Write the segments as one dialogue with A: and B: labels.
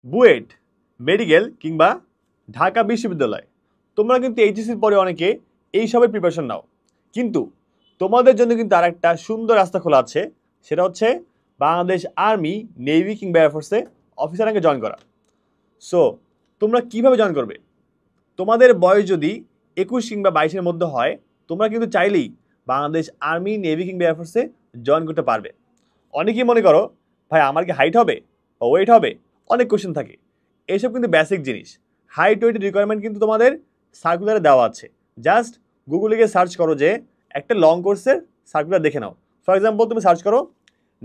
A: BUET, medical কিংবা ঢাকা বিশ্ববিদ্যালয়, তোমরা কিন্তু এইচএসসির পরে অনেকে এইসবের প্রিপারেশন নাও, কিন্তু তোমাদের জন্য কিন্তু আর একটা সুন্দর রাস্তা খোলা আছে। সেটা হচ্ছে বাংলাদেশ আর্মি, নেভি কিংবা এয়ারফোর্সে অফিসার র্যাঙ্কে জয়েন করা। সো তোমরা কিভাবে জয়েন করবে? তোমাদের বয়স যদি 21 কিংবা 22-এর মধ্যে হয়, তোমরা কিন্তু চাইলেই বাংলাদেশ আর্মি, নেভি কিংবা এয়ারফোর্সে জয়েন করতে পারবে। অনেকেই মনে করো ভাই আমার কি হাইট হবে বা ওয়েট হবে, অনেক কোশ্চেন থাকে। এইসব কিন্তু বেসিক জিনিস। হাইট ওয়েটের রিকোয়ারমেন্ট কিন্তু তোমাদের সার্কুলারে দেওয়া আছে। জাস্ট গুগলে গিয়ে সার্চ করো যে একটা লং কোর্সের সার্কুলার দেখে নাও। ফর এক্সাম্পল তুমি সার্চ করো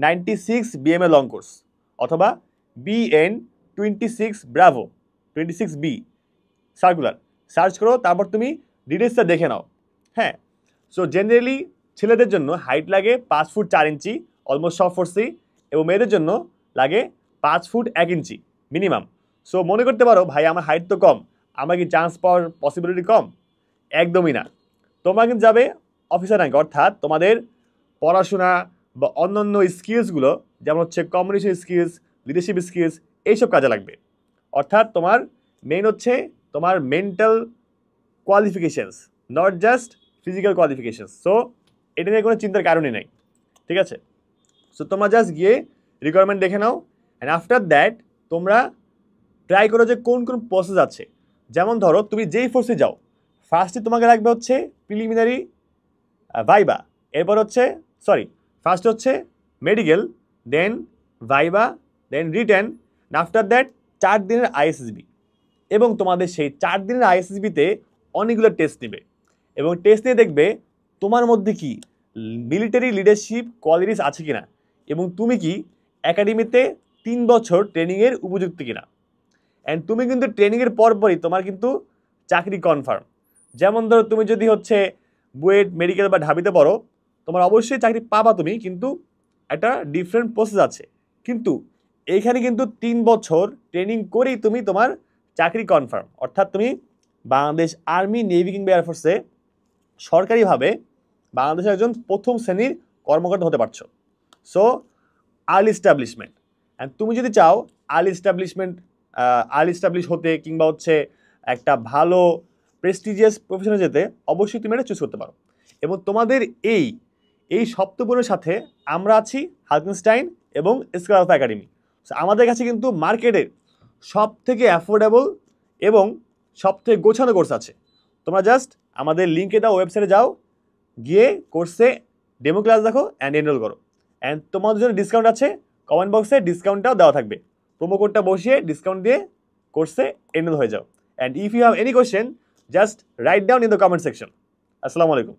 A: 96 BMA লং কোর্স অথবা BN 26 Bravo 26B circular search করো, তারপর তুমি ডিটেলসটা দেখে নাও। হ্যাঁ, সো জেনারেলি ছেলেদের জন্য হাইট লাগে 5 ফুট 4 ইঞ্চি, অলমোস্ট সব ফোর্সি, এবং মেয়েদের জন্য লাগে 5 ফুট 1 ইঞ্চি মিনিমাম। সো মনে করতে পারো ভাই আমার হাইট তো কম, আমার কি চান্স পাওয়ার পসিবিলিটি কম? একদমই না। তোমরা কিন্তু যাবে অফিসার র্যাঙ্ক, অর্থাৎ তোমাদের পড়াশোনা বা অন্যান্য স্কিলসগুলো, যেমন হচ্ছে কমিউনিকেশন স্কিলস, লিডারশিপ স্কিলস, এইসব কাজে লাগবে। অর্থাৎ তোমার মেইন হচ্ছে তোমার mental qualifications, not just physical qualifications. So এটা নিয়ে কোনো চিন্তার কারণই নাই, ঠিক আছে? সো তোমরা জাস্ট গিয়ে রিকোয়ারমেন্ট দেখে নাও, অ্যান্ড আফটার দ্যাট তোমরা ট্রাই করো যে কোন কোন প্রসেস আছে। যেমন ধরো তুমি যেই ফোর্সে যাও, ফার্স্টে তোমাকে লাগবে হচ্ছে প্রিলিমিনারি ভাইবা, এরপর হচ্ছে ফার্স্ট হচ্ছে medical, then viva, then written, after that 4 দিনের আইএসএসবি। এবং তোমাদের সেই 4 দিনের আইএসএসবিতে অনেকগুলো টেস্ট নেবে, এবং টেস্ট নিয়ে দেখবে তোমার মধ্যে কি মিলিটারি লিডারশিপ কোয়ালিটিস আছে কিনা, এবং তুমি কি একাডেমিতে 3 বছর ট্রেনিংয়ের উপযুক্ত কিনা। অ্যান্ড তুমি কিন্তু ট্রেনিংয়ের পরপরই তোমার কিন্তু চাকরি কনফার্ম। যেমন ধরো তুমি যদি হচ্ছে বুয়েট, মেডিকেল বা ঢাবিতে পড়ো, তোমার অবশ্যই চাকরি পাবা তুমি, কিন্তু একটা ডিফারেন্ট প্রসেস আছে। কিন্তু এইখানে কিন্তু 3 বছর ট্রেনিং করেই তুমি তোমার চাকরি কনফার্ম, অর্থাৎ তুমি বাংলাদেশ আর্মি, নেভি কিংবা এয়ারফোর্সে সরকারিভাবে বাংলাদেশের একজন প্রথম শ্রেণীর কর্মকর্তা হতে পারছো। সো আর্লি এস্টাবলিশমেন্ট, অ্যান্ড তুমি যদি চাও আর্লি এস্টাবলিশ হতে কিংবা হচ্ছে একটা ভালো প্রেস্টিজিয়াস প্রফেশনে যেতে, অবশ্যই তুমি এটা চুজ করতে পারো। এবং তোমাদের এই সপ্তগুণের সাথে আমরা আছি হালকেনস্টাইন এবং স্কুল অফ একাডেমি। আমাদের কাছে কিন্তু মার্কেটের সব থেকে অ্যাফোর্ডেবল এবং সব থেকে গোছানো কোর্স আছে। তোমরা জাস্ট আমাদের লিঙ্কে দাও, ওয়েবসাইটে যাও, গিয়ে কোর্সে ডেমো ক্লাস দেখো অ্যান্ড এনরোল করো। অ্যান্ড তোমাদের জন্য ডিসকাউন্ট আছে, কমেন্ট বক্সে ডিসকাউন্টটাও দেওয়া থাকবে। প্রোমো কোডটা বসিয়ে ডিসকাউন্ট দিয়ে কোর্সে এনরোল হয়ে যাও। And if you have any question, just write down in the comment section. আসসালামু আলাইকুম।